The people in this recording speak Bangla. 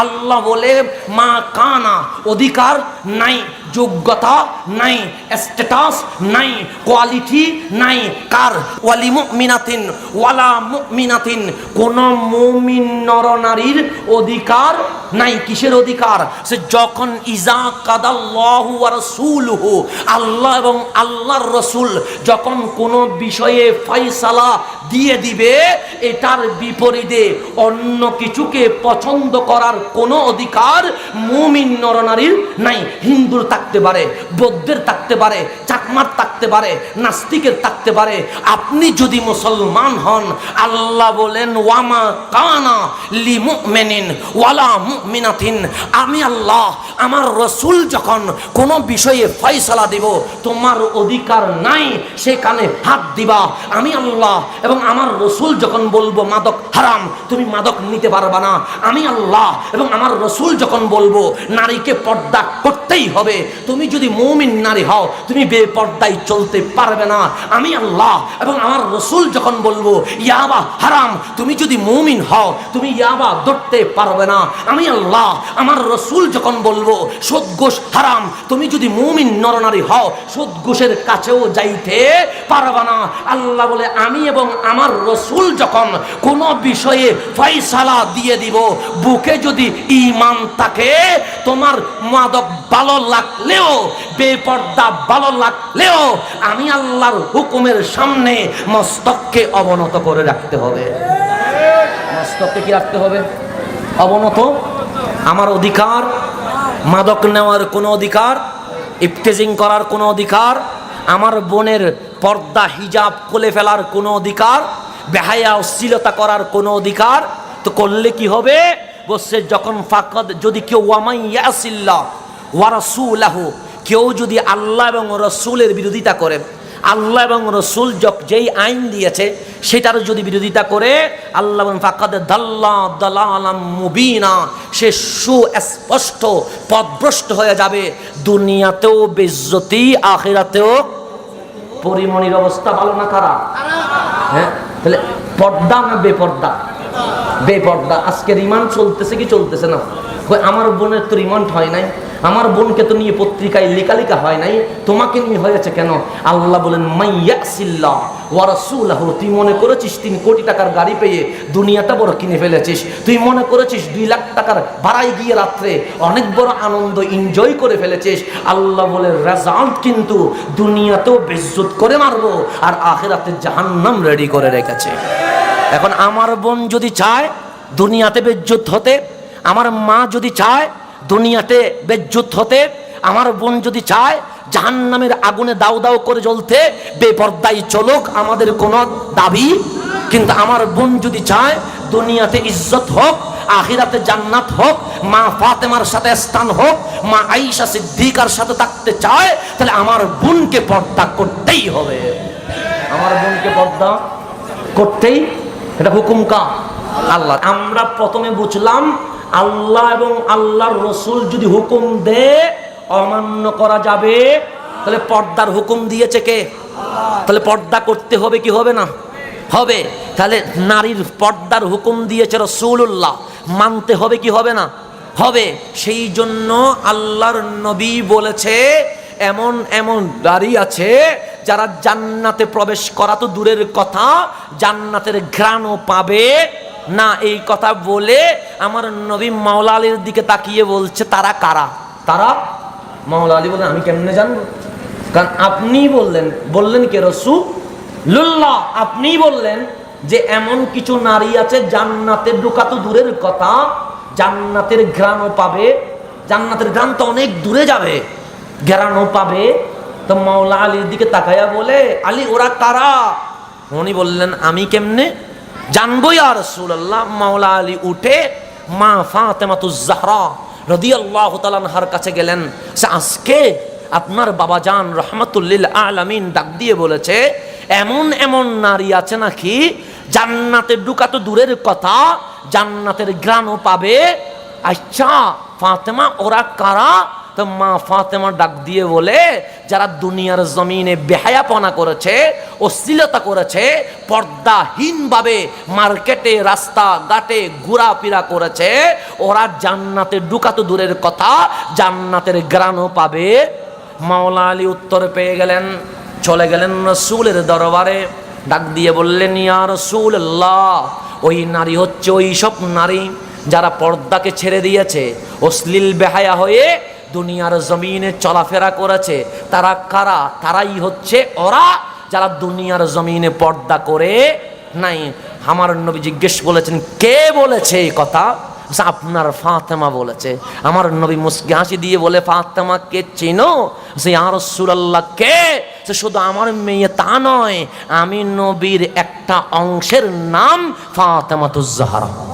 আল্লাহ বলে মা কানা, অধিকার নাই, যোগ্যতা নাই, স্ট্যাটাস নাই, কোয়ালিটি নাই। কার? ওয়ালি মুমিনাতিন ওয়ালা মুমিনাতিন, কোন মুমিন নরনারীর অধিকার নাই। কিসের অধিকার? সে যখন ইজা কাদাল্লাহু ওয়া রাসূলুহু, আল্লাহ এবং আল্লাহর রাসূল যখন কোন বিষয়ে ফয়সালা দিয়ে দিবে, এটার বিপরীতে অন্য কিছুকে পছন্দ করার কোনো অধিকার মুমিন নরনারীর নাই। হিন্দুর থাকতে পারে, বৌদ্ধের থাকতে পারে, চাকমার থাকতে পারে, নাস্তিকের থাকতে পারে। আপনি যদি মুসলমান হন, আল্লাহ বলেন ওয়ামা কানা লিমুমিনিন ওয়ালা মুমিনাতিন, আমি আল্লাহ আমার রাসূল যখন কোনো বিষয়ে ফয়সালা দিব, তোমার অধিকার নাই সেখানে হাত দিবা। আমি আল্লাহ এবং আমার রাসূল যখন বলবো মাদক হারাম, তুমি মাদক নিতে পারবা না। আমি আল্লাহ এবং আমার রাসূল যখন বলবো নারীকে পর্দা করতেই হবে, তুমি যদি মুমিন নারী হও তুমি বেপর্দায় চলতে পারবে না। আমি আল্লাহ এবং আমার রাসূল যখন বলবো ইয়াবা হারাম, তুমি যদি মুমিন হও তুমি ইয়াবা ধরতে পারবে না। আমি আল্লাহ আমার রাসূল যখন বলবো সুদ ঘুষ হারাম, তুমি যদি মুমিন নরনারী হও সুদ ঘুষের কাছেও যাইতে পারবে না। আল্লাহ বলে আমি এবং আমার রাসূল যখন কোনো বিষয়ে ফয়সালা দিয়ে দিব, বুকে যদি ঈমান থাকে, তোমার মাদক ভালো লাগলেও বেপর্দা ভালো লাগলেও আমি আল্লাহর হুকুমের সামনে মস্তককে অবনত করে রাখতে হবে। মস্তককে কি রাখতে হবে? অবনত। আমার অধিকার মাদক নেওয়ার কোনো অধিকার, ইফতেজিং করার কোনো অধিকার, আমার বোনের পর্দা হিজাব খুলে ফেলার কোনো অধিকার, বেহায়া অশ্লীলতা করার কোনো অধিকার তো করলে কি হবে? বলছে যখন ফাকাদ, যদি কেউ ওয়ামাই ইয়াসিল্লাহ ওয়া রাসূলাহু, কেউ যদি আল্লাহ এবং রাসূলের বিরোধিতা করে, আল্লাহ এবং রাসূল যেই আইন দিয়েছে সেটার যদি বিরোধিতা করে, আল্লাহ বলেন ফাকাদ দাল্লা দালালাম মুবিনা, সে সুস্পষ্ট পথভ্রষ্ট হয়ে যাবে। দুনিয়াতেও বেইজ্জতি, আখিরাতেও। পরিমণির অবস্থা ভালো না খারাপ? হ্যাঁ, তাহলে পর্দা না বেপর্দা? বেপর্দা। আজকে রিমান্ড চলতেছে কি চলতেছে না? আমার বোনের তো রিমান্ড হয় নাই, আমার বোনকে তো নিয়ে পত্রিকায় লেখালেখা হয় নাই, তোমাকে নিয়ে হয়েছে কেন? আল্লাহ বলেন মাইয়াসিল্লাহ ওয়া রাসূলুহু, তুই মনে করেছিস 3 কোটি টাকার গাড়ি পেয়ে দুনিয়াটা বড় কিনে ফেলেছিস, তুই মনে করেছিস 2 লাখ টাকার ভাড়ায় গিয়ে রাত্রে অনেক বড় আনন্দ এনজয় করে ফেলেছিস। আল্লাহ বলে রেজাল্ট কিন্তু দুনিয়াতেও বেইজ্জত করে মারবো আর আখিরাতে জাহান্নাম রেডি করে রেখেছে। এখন আমার বোন যদি চায় দুনিয়াতে বেইজ্জত হতে, আমার মা যদি চায় দুনিয়াতে বেইজ্জত হতে, আমার বোন যদি চায় জাহান্নামের আগুনে দাউ দাউ করে জ্বলতে, বেপর্দায় চলুক, আমাদের কোনো দাবি। কিন্তু আমার বোন যদি চায় দুনিয়াতে ইজ্জত হোক, আখিরাতে জান্নাত হোক, মা ফাতেমার সাথে স্থান হোক, মা আয়েশা সিদ্দিকার সাথে থাকতে চায়, তাহলে আমার বোনকে পর্দা করতেই হবে। আমার বোনকে পর্দা করতেই, এটা হুকুম কার? আল্লাহ। আমরা প্রথমে বুঝলাম আল্লাহ এবং আল্লাহর রাসূল যদি হুকুম দেয় অমান্য করা যাবে, তাহলে পর্দার হুকুম দিয়েছে কে? তাহলে পর্দা করতে হবে কি হবে না? হবে। তাহলে নারীর পর্দার হুকুম দিয়েছে রাসূলুল্লাহ, মানতে হবে কি হবে না? হবে। সেই জন্য আল্লাহর নবী বলেছে এমন এমন নারী আছে যারা জান্নাতে প্রবেশ করা তো দূরের কথা, জান্নাতের ঘ্রাণও পাবে না। এই কথা বলে আমার নবী মাওলা আলীর দিকে তাকিয়ে বলছে তারা কারা? তারা? মাওলা আলী বলেন আমি কেমনে জানবো? কারণ আপনি বললেন কে? রাসূলুল্লাহ আপনি বললেন যে এমন কিছু নারী আছে জান্নাতে ঢোকা তো দূরের কথা, জান্নাতের ঘ্রাণও পাবে। জান্নাতের ঘ্রাণ তো অনেক দূরে যাবে, ঘ্রাণও পাবে। তো মাওলা আলীর দিকে তাকায়া বলে আলী ওরা কারা? উনি বললেন আমি কেমনে জানবো ইয়া রাসূলুল্লাহ। মাওলা আলী উঠে মা ফাতেমাতুজ জাহরা রাদিয়াল্লাহু তাআলা আনহার কাছে গেলেন। সে আজকে আপনার বাবা জান রাহমাতুল লিল আলামিন ডাক দিয়ে বলেছে এমন এমন নারী আছে নাকি জান্নাতে ঢোকা তো দূরের কথা, জান্নাতের ঘ্রাণও পাবে। আচ্ছা ফাতেমা ওরা কারা? তো মা ফাতেমা ডাক দিয়ে বলে, যারা দুনিয়ার জমিনে বেহায়াপনা করেছে, অশ্লীলতা করেছে, পর্দাহীনভাবে মার্কেটে রাস্তা ঘাটে ঘোরাফেরা করেছে, ওরা জান্নাতে ঢুকা তো দূরের কথা, জান্নাতের ঘ্রাণও পাবে। মাওলা আলী উত্তর পেয়ে গেলেন, চলে গেলেন রাসূলের দরবারে, ডাক দিয়ে বললেন, ইয়া রাসূলুল্লাহ, ওই নারী হচ্ছে ওই সব নারী যারা পর্দাকে ছেড়ে দিয়েছে, অশ্লীল বেহায়া হয়ে দুনিয়ার জমিনে চলাফেরা করেছে। তারা কারা? তারাই হচ্ছে ওরা যারা দুনিয়ার জমিনে পর্দা করে নাই। আমার নবী জিজ্ঞেস বলেছেন, কে বলেছে এই কথা? আপনার ফাতেমা বলেছে। আমার নবী মুস্কি হাসি দিয়ে বলে, ফাতেমা কে চিনো? ইয়া রাসূলুল্লাহ কে? শুধু আমার মেয়ে তা নয়, আমি নবীর একটা অংশের নাম ফাতেমাতুজ জাহরা।